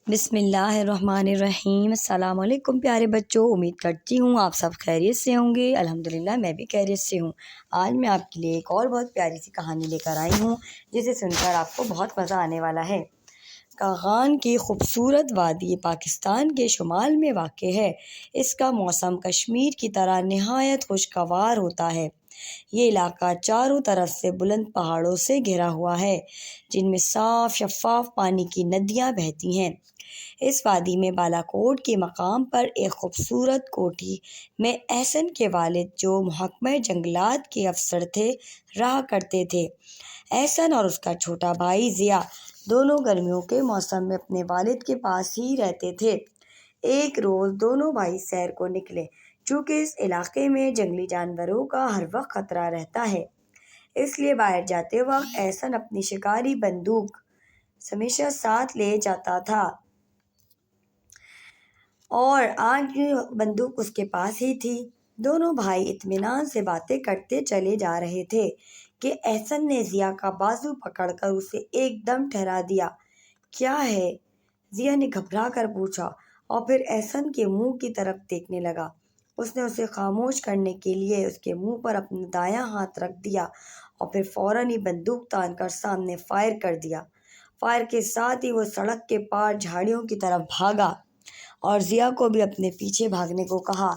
بسم اللہ الرحمن الرحیم۔ السلام علیکم پیارے بچوں، امید کرتی ہوں آپ سب خیریت سے ہوں گے۔ الحمدللہ میں بھی خیریت سے ہوں۔ آج میں آپ کے لیے ایک اور بہت پیاری سی کہانی لے کر آئی ہوں جسے سن کر آپ کو بہت مزہ آنے والا ہے۔ کاغان کی خوبصورت وادی پاکستان کے شمال میں واقع ہے۔ اس کا موسم کشمیر کی طرح نہایت خوشگوار ہوتا ہے۔ یہ علاقہ چاروں طرف سے بلند پہاڑوں سے گھرا ہوا ہے جن میں صاف شفاف پانی کی ندیاں بہتی ہیں۔ اس وادی میں بالا کوٹ کے مقام پر ایک خوبصورت کوٹھی میں احسن کے والد، جو محکمہ جنگلات کے افسر تھے، رہا کرتے تھے۔ احسن اور اس کا چھوٹا بھائی ضیاء دونوں گرمیوں کے موسم میں اپنے والد کے پاس ہی رہتے تھے۔ ایک روز دونوں بھائی سیر کو نکلے۔ چونکہ اس علاقے میں جنگلی جانوروں کا ہر وقت خطرہ رہتا ہے، اس لیے باہر جاتے وقت احسن اپنی شکاری بندوق ہمیشہ ساتھ لے جاتا تھا اور آج بھی بندوق اس کے پاس ہی تھی۔ دونوں بھائی اطمینان سے باتیں کرتے چلے جا رہے تھے کہ احسن نے ضیاء کا بازو پکڑ کر اسے ایک دم ٹھہرا دیا۔ کیا ہے؟ ضیاء نے گھبرا کر پوچھا اور پھر احسن کے منہ کی طرف دیکھنے لگا۔ اس نے اسے خاموش کرنے کے لیے اس کے منہ پر اپنا دایاں ہاتھ رکھ دیا اور پھر فوراً ہی بندوق تان کر سامنے فائر کر دیا۔ فائر کے ساتھ ہی وہ سڑک کے پار جھاڑیوں کی طرف بھاگا اور ضیاء کو بھی اپنے پیچھے بھاگنے کو کہا۔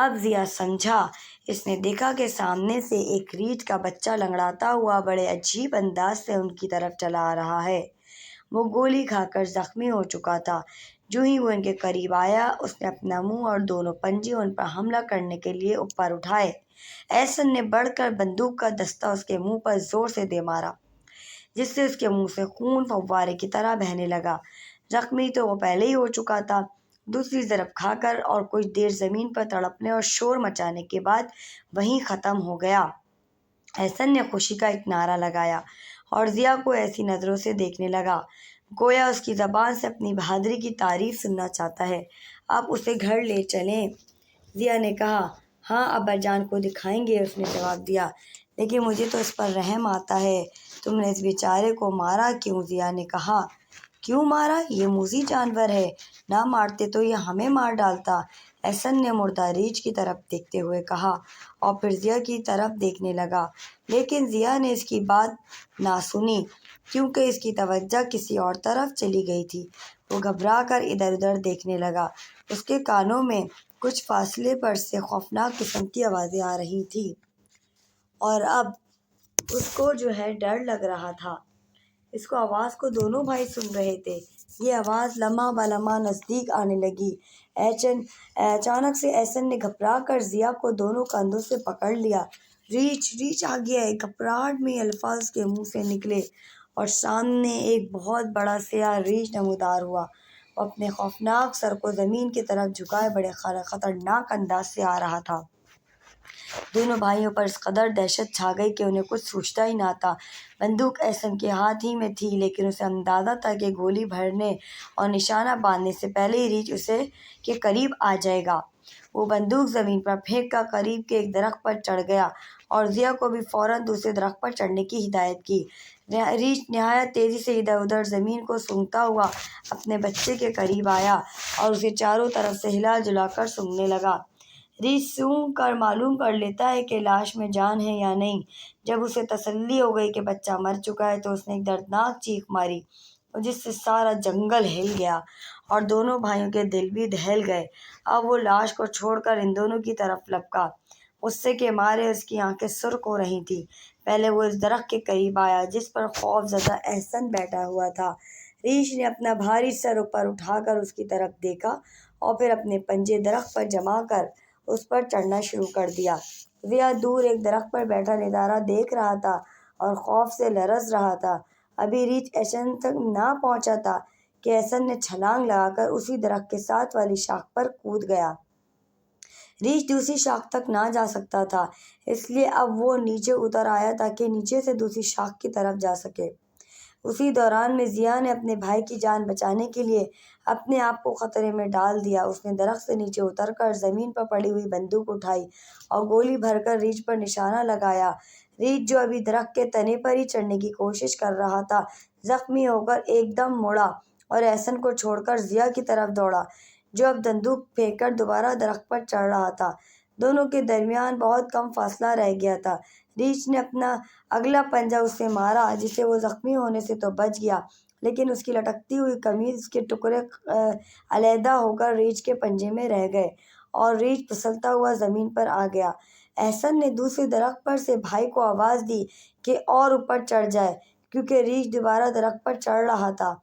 اب ضیاء سمجھا۔ اس نے دیکھا کہ سامنے سے ایک ریچھ کا بچہ لنگڑاتا ہوا بڑے عجیب انداز سے ان کی طرف چلا آ رہا ہے۔ وہ گولی کھا کر زخمی ہو چکا تھا۔ جو ہی وہ ان کے قریب آیا، اس نے اپنا منہ اور دونوں پنجے ان پر حملہ کرنے کے لیے اوپر اٹھائے۔ احسن نے بڑھ کر بندوق کا دستہ اس کے منہ پر زور سے دے مارا، جس سے اس کے منہ سے خون فوارے کی طرح بہنے لگا۔ زخمی تو وہ پہلے ہی ہو چکا تھا۔ دوسری ضرب کھا کر اور کچھ دیر زمین پر تڑپنے اور شور مچانے کے بعد وہیں ختم ہو گیا۔ احسن نے خوشی کا ایک نعرہ لگایا اور ضیاء کو ایسی نظروں سے دیکھنے لگا گویا اس کی زبان سے اپنی بہادری کی تعریف سننا چاہتا ہے۔ آپ اسے گھر لے چلیں، ضیاء نے کہا۔ ہاں ابا جان کو دکھائیں گے، اس نے جواب دیا، لیکن مجھے تو اس پر رحم آتا ہے۔ تم نے اس بیچارے کو مارا کیوں؟ ضیاء نے کہا۔ کیوں مارا؟ یہ موذی جانور ہے، نہ مارتے تو یہ ہمیں مار ڈالتا، احسن نے مردہ ریچھ کی طرف دیکھتے ہوئے کہا اور پھر ضیاء کی طرف دیکھنے لگا۔ لیکن ضیاء نے اس کی بات نہ سنی کیونکہ اس کی توجہ کسی اور طرف چلی گئی تھی۔ وہ گھبرا کر ادھر ادھر دیکھنے لگا۔ اس کے کانوں میں کچھ فاصلے پر سے خوفناک قسم کی آوازیں آ رہی تھیں اور اب اس کو ڈر لگ رہا تھا۔ اس آواز کو دونوں بھائی سن رہے تھے۔ یہ آواز لمحہ بہ لمحہ نزدیک آنے لگی۔ اچانک سے احسن نے گھبرا کر ضیاء کو دونوں کندھوں سے پکڑ لیا۔ ریچھ ریچھ آ گیا ہے، گھبراہٹ میں الفاظ اس کے منہ سے نکلے اور سامنے ایک بہت بڑا سیاہ ریچھ نمودار ہوا۔ وہ اپنے خوفناک سر کو زمین کی طرف جھکائے بڑے خطرناک انداز سے آ رہا تھا۔ دونوں بھائیوں پر اس قدر دہشت چھا گئی کہ انہیں کچھ سوجھتا ہی نہ تھا۔ بندوق احسن کے ہاتھ ہی میں تھی، لیکن اسے اندازہ تھا کہ گولی بھرنے اور نشانہ باندھنے سے پہلے ہی ریچھ اسے کے قریب آ جائے گا۔ وہ بندوق زمین پر پھینک کر قریب کے ایک درخت پر چڑھ گیا اور ضیاء کو بھی فوراً دوسرے درخت پر چڑھنے کی ہدایت کی۔ ریچھ نہایت تیزی سے ادھر ادھر زمین کو سونگھتا ہوا اپنے بچے کے قریب آیا اور اسے چاروں طرف سے ہلا جلا کر سونگھنے لگا۔ ریچھ سونگھ کر معلوم کر لیتا ہے کہ لاش میں جان ہے یا نہیں۔ جب اسے تسلی ہو گئی کہ بچہ مر چکا ہے تو اس نے ایک دردناک چیخ ماری جس سے سارا جنگل ہل گیا اور دونوں بھائیوں کے دل بھی دہل گئے۔ اب وہ لاش کو چھوڑ کر ان دونوں کی طرف لپکا۔ غصے کے مارے اس کی آنکھیں سرخ ہو رہی تھیں۔ پہلے وہ اس درخت کے قریب آیا جس پر خوف زدہ احسن بیٹھا ہوا تھا۔ ریچھ نے اپنا بھاری سر اوپر اٹھا کر اس کی طرف دیکھا اور پھر اپنے پنجے درخت پر جما کر اس پر چڑھنا شروع کر دیا۔ ضیاء دور ایک درخت پر بیٹھا نظارہ دیکھ رہا تھا اور خوف سے لرز رہا تھا۔ ابھی ریچھ احسن تک نہ پہنچا تھا کہ احسن نے چھلانگ لگا کر اسی درخت کے ساتھ والی شاخ پر کود گیا۔ ریچھ دوسری شاخ تک نہ جا سکتا تھا، اس لیے اب وہ نیچے اتر آیا تاکہ نیچے سے دوسری شاخ کی طرف جا سکے۔ اسی دوران میں ضیاء نے اپنے بھائی کی جان بچانے کے لیے اپنے آپ کو خطرے میں ڈال دیا۔ اس نے درخت سے نیچے اتر کر زمین پر پڑی ہوئی بندوق اٹھائی اور گولی بھر کر ریچھ پر نشانہ لگایا۔ ریچھ جو ابھی درخت کے تنے پر ہی چڑھنے کی کوشش کر رہا تھا، زخمی ہو کر ایک دم مڑا اور احسن کو چھوڑ کر ضیا کی طرف دوڑا جو اب بندوق پھینک کر دوبارہ درخت پر چڑھ رہا تھا۔ دونوں کے درمیان بہت کم فاصلہ رہ گیا تھا۔ ریچھ نے اپنا اگلا پنجہ اسے مارا جس سے وہ زخمی ہونے سے تو بچ گیا، لیکن اس کی لٹکتی ہوئی قمیض کے ٹکڑے علیحدہ ہو کر ریچھ کے پنجے میں رہ گئے اور ریچھ پھسلتا ہوا زمین پر آ گیا۔ احسن نے دوسرے درخت پر سے بھائی کو آواز دی کہ اور اوپر چڑھ جائے کیونکہ ریچھ دوبارہ درخت پر چڑھ رہا تھا۔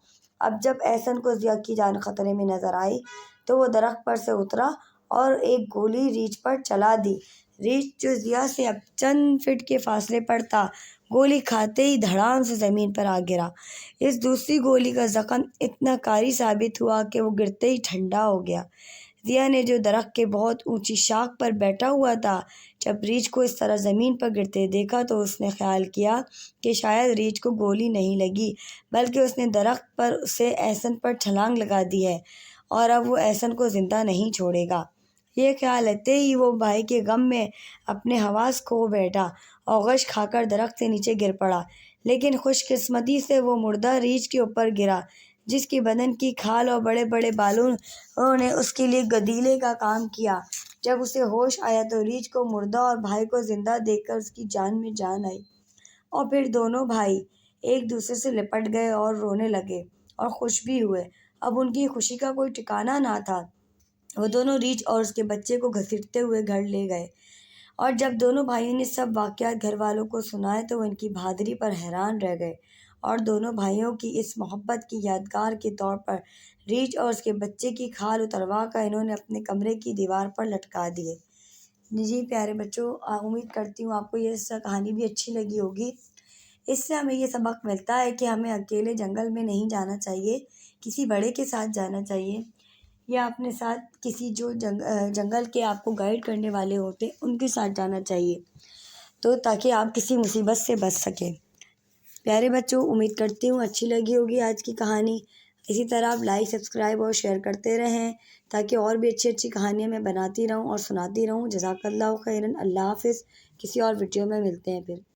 اب جب احسن کو ضیا کی جان خطرے میں نظر آئی تو وہ درخت پر سے اترا اور ایک گولی ریچھ پر چلا دی۔ ریچھ جو ضیا سے اب چند فٹ کے فاصلے پر تھا، گولی کھاتے ہی دھڑام سے زمین پر آ گرا۔ اس دوسری گولی کا زخم اتنا کاری ثابت ہوا کہ وہ گرتے ہی ٹھنڈا ہو گیا۔ ضیا نے جو درخت کے بہت اونچی شاخ پر بیٹھا ہوا تھا، جب ریچھ کو اس طرح زمین پر گرتے دیکھا تو اس نے خیال کیا کہ شاید ریچھ کو گولی نہیں لگی بلکہ اس نے درخت پر سے احسن پر چھلانگ لگا دی ہے اور اب وہ احسن کو زندہ نہیں چھوڑے گا۔ یہ خیال آتے ہی وہ بھائی کے غم میں اپنے حواس کھو بیٹھا اور غش کھا کر درخت سے نیچے گر پڑا، لیکن خوش قسمتی سے وہ مردہ ریچھ کے اوپر گرا جس کی بدن کی کھال اور بڑے بڑے بالوں نے اس کے لیے گدیلے کا کام کیا۔ جب اسے ہوش آیا تو ریچھ کو مردہ اور بھائی کو زندہ دیکھ کر اس کی جان میں جان آئی اور پھر دونوں بھائی ایک دوسرے سے لپٹ گئے اور رونے لگے اور خوش بھی ہوئے۔ اب ان کی خوشی کا کوئی ٹھکانہ نہ تھا۔ وہ دونوں ریچھ اور اس کے بچے کو گھسیٹتے ہوئے گھر لے گئے اور جب دونوں بھائیوں نے سب واقعات گھر والوں کو سنائے تو وہ ان کی بہادری پر حیران رہ گئے اور دونوں بھائیوں کی اس محبت کی یادگار کے طور پر ریچھ اور اس کے بچے کی کھال اتروا کر انہوں نے اپنے کمرے کی دیوار پر لٹکا دیے۔ جی پیارے بچوں، امید کرتی ہوں آپ کو یہ کہانی بھی اچھی لگی ہوگی۔ اس سے ہمیں یہ سبق ملتا ہے کہ ہمیں اکیلے جنگل میں نہیں جانا چاہیے، کسی بڑے کے ساتھ جانا چاہیے یا اپنے ساتھ کسی جو جنگل کے آپ کو گائیڈ کرنے والے ہوتے ان کے ساتھ جانا چاہیے تو تاکہ آپ کسی مصیبت سے بچ سکیں۔ پیارے بچوں، امید کرتی ہوں اچھی لگی ہوگی آج کی کہانی۔ اسی طرح آپ لائک، سبسکرائب اور شیئر کرتے رہیں تاکہ اور بھی اچھی اچھی کہانیاں میں بناتی رہوں اور سناتی رہوں۔ جزاک اللہ خیراً۔ اللہ حافظ۔ کسی اور ویڈیو میں ملتے ہیں پھر۔